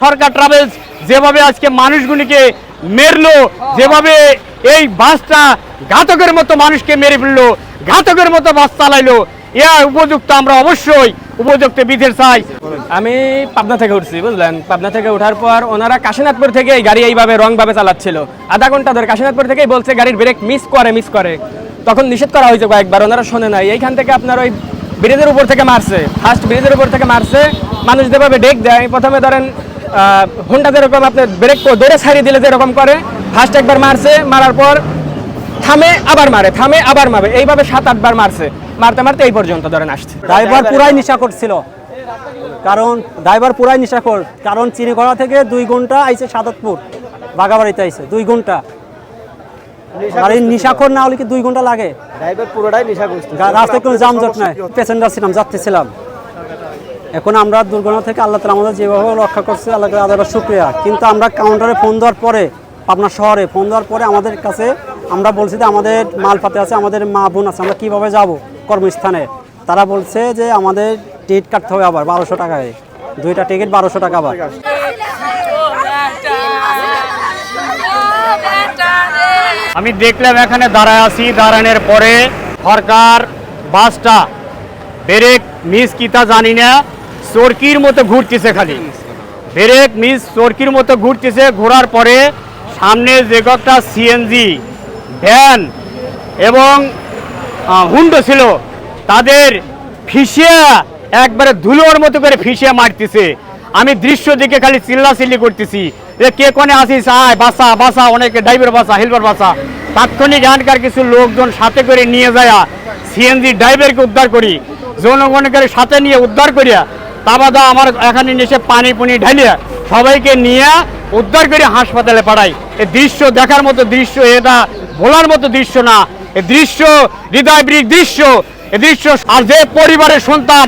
সরকার travels যেভাবে আজকে মানুষগুলিকে মেরলো, যেভাবে এই বাসটা ঘাতকের মতো মানুষকে মেরে ফেললো, ঘাতকের মতো বাস চালাইলো, উপযুক্ত আমরা অবশ্যই উপযুক্ত বিধের চাই। আমি পাবনা থেকে উঠছি, বুঝলেন। পাবনা থেকে ওঠার পর ওনারা কাশীনাথপুর থেকে এই গাড়ি এইভাবে রংভাবে চালাচ্ছিল। আধা ঘন্টা ধরে কাশীনাথপুর থেকেই বলছে গাড়ির ব্রেক মিস করে। তখন নিষেধ করা হয়েছে কয়েকবার, ওনারা শোনে নাই। এইখান থেকে আপনার ওই ব্রিজের উপর থেকে মারছে, ফার্স্ট ব্রিজের উপর থেকে মারছে। মানুষ যেভাবে ডেক দেয়, প্রথমে ধরেন হোন্ডা যেরকম আপনার ব্রেক দৌড়ে ছাড়িয়ে দিলে যেরকম করে, ফার্স্ট একবার মারছে, মারার পর থামে আবার মারে, এইভাবে 7-8 বার মারছে। মারতে এই পর্যন্ত ধরেন আসছে। ড্রাইভার পুরাই নেশা করছিল, কারণ চিনিকড়া থেকে 2 ঘন্টা আইছে সাদতপুর, বাগাবাড়িতে আইছে 2 ঘন্টা। আর এই নেশাখোর না হলে কি 2 ঘন্টা লাগে? ড্রাইভার পুরোটাই নেশা করছে, রাস্তায় কোনো যানজট নাই, প্যাসেঞ্জার ছিলাম, যাত্রীছিলাম। এখন আমরা দুর্ঘটনা থেকে আল্লাহ তাআলা আমাদের যেভাবে রক্ষা করছে, আল্লাহকে আদার শুকরিয়া। কিন্তু আমরা কাউন্টারে ফোন দেওয়ার পরে, পাবনা শহরে ফোন দেওয়ার পরে আমাদের কাছে আমরা বলছি যে আমাদের মাল পাতে আছে, আমাদের মা বোন আছে, আমরা কীভাবে যাব কর্মস্থানে। তারা বলছে যে আমাদের টিকিট কাটতে হবে আবার 1200 টাকায়, 2টা টিকিট 1200 টাকা আবার। আমি দেখলাম এখানে দাঁড়ানোর পরে সরকার বাসটা ব্রেক মিস কিতা জানি না, চরকির মতো ঘুরতেছে, খালি ব্রেক মিস চরকির মতো ঘুরতেছে। ঘোরার পরে সামনে যে কয়েকটা সিএনজি ভ্যান এবং হুন্ডো ছিল, তাদের ফিসিয়া একবারে ধুলোর মতো করে ফিসিয়া মারতেছে। আমি দৃশ্য দেখে খালি চিল্লাচিল্লি করতেছি যে কে কোনে আসিস, আয় বাসা, অনেকে ড্রাইভার বাসা, হেল্পার বাসা। তাৎক্ষণিক এখানকার কিছু লোকজন সাথে করে নিয়ে যায় সিএনজি ড্রাইভারকে উদ্ধার করি, জনগণকে সাথে নিয়ে উদ্ধার করিয়া তাবাদা আমার এখানে এসে পানি ঢালিয়া সবাইকে নিয়ে উদ্ধার করে হাসপাতালে পাঠাই। এই দৃশ্য দেখার মতো দৃশ্য, এটা ভোলার মতো দৃশ্য না। এই দৃশ্য হৃদয়বিদারক দৃশ্য। এই দৃশ্য, আর যে পরিবারের সন্তান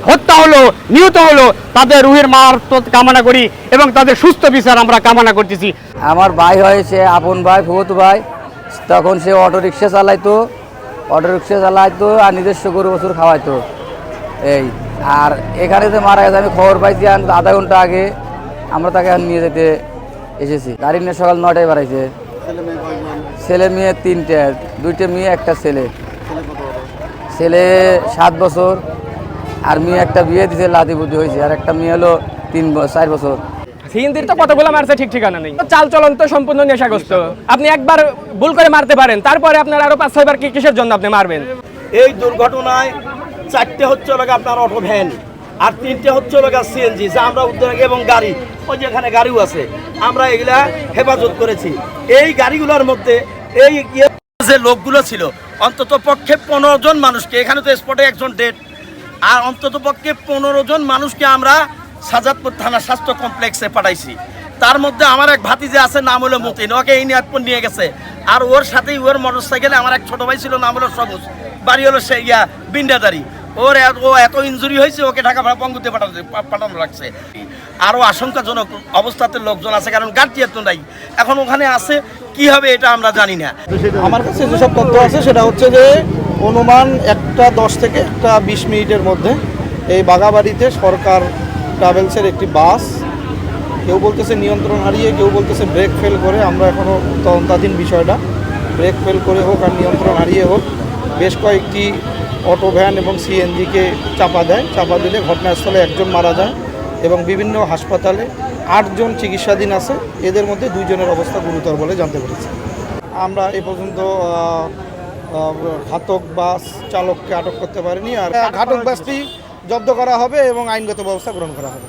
হত্যা হলো, নিহত হলো, তাদের রুহের মাগফিরাত কামনা করি এবং তাদের সুস্থ বিচার আমরা কামনা করতেছি। আমার ভাই হয়েছে আপন ভাই, ফুফুতো ভাই। তখন সে অটোরিকশা চালাইতো আর নিজস্ব গরু বছর খাওয়াইতো। এই আর এখানে যে মারা গেছে, আমি খবর পাইছি আধা ঘন্টা আগে। আমরা তাকে নিয়ে যেতে এসেছি। গাড়ি নিয়ে সকাল 9টায় বাড়াইছে। ছেলে মেয়ে 3টে, 2টে মেয়ে, একটা ছেলে। ছেলে 7 বছর, আর মেয়ে একটা বিয়ে দিছে, লাতি বুদ্ধি হয়েছে। আর একটা মেয়ে হলো 4 বছর। সিএনজির তো কতগুলো মারছে ঠিক ঠিকানা নেই। চাল চলন তো সম্পূর্ণ নেশাগ্রস্ত। আপনি একবার ভুল করে মারতে পারেন, তারপরে আপনার আরো 5-6 বার কিসের জন্য আপনি মারবেন? এই দুর্ঘটনায় 4টে হচ্ছে আপনার অটো ভ্যান, আর 3টে হচ্ছে সিএনজি, যা আমরা উদ্ধার, এবং গাড়ি, ওই যেখানে গাড়িও আছে, আমরা এগুলা হেফাজত করেছি। এই গাড়িগুলোর মধ্যে এই যে লোকগুলো ছিল, অন্তত পক্ষে 15 জন মানুষকে, এখানে তো স্পটে একজন ডেড, আর অন্তত পক্ষে 15 জন মানুষকে আমরা সাজাদপুর থানা স্বাস্থ্য কমপ্লেক্সে পাঠাইছি। তার মধ্যে আমার এক ভাতিজা আছে, নাম হলো মতিন, ওকে এই নিয়ে গেছে। আর ওর সাথেই ওর মোটরসাইকেলে আমার এক ছোট ভাই ছিল, নাম হলো সবুজ, বাড়ি হলো সে বিন্ডাদারি। ও এত ইনজুরি হয়েছে, ওকে ঢাকা পঙ্গুতে পাঠানো লাগছে। আরও আশঙ্কাজনক অবস্থাতে লোকজন আছে, কারণ গাড়ি এত নাই। এখন ওখানে আছে, কি হবে এটা আমরা জানি না। আমার কাছে যেসব তথ্য আছে সেটা হচ্ছে যে অনুমান 1:10 থেকে 1:20 মিনিটের মধ্যে এই বাগাবাড়িতে সরকার ট্রাভেলসের একটি বাস, কেউ বলতেছে নিয়ন্ত্রণ হারিয়ে, কেউ বলতেছে ব্রেক ফেল করে। আমরা এখনও তদন্তাধীন বিষয়টা, ব্রেক ফেল করে হোক আর নিয়ন্ত্রণ হারিয়ে হোক, বেশ কয়েকটি অটো ভ্যান এবং সিএনজিকে চাপা দিলে ঘটনাস্থলে 1 জন মারা যায় এবং বিভিন্ন হাসপাতালে 8 জন চিকিৎসাধীন আছে। এদের মধ্যে 2 জনের অবস্থা গুরুতর বলে জানতে পেরেছি। আমরা এ পর্যন্ত ঘাতক বাস চালককে আটক করতে পারিনি, আর ঘাতক বাসটি জব্দ করা হবে এবং আইনগত ব্যবস্থা গ্রহণ করা হবে।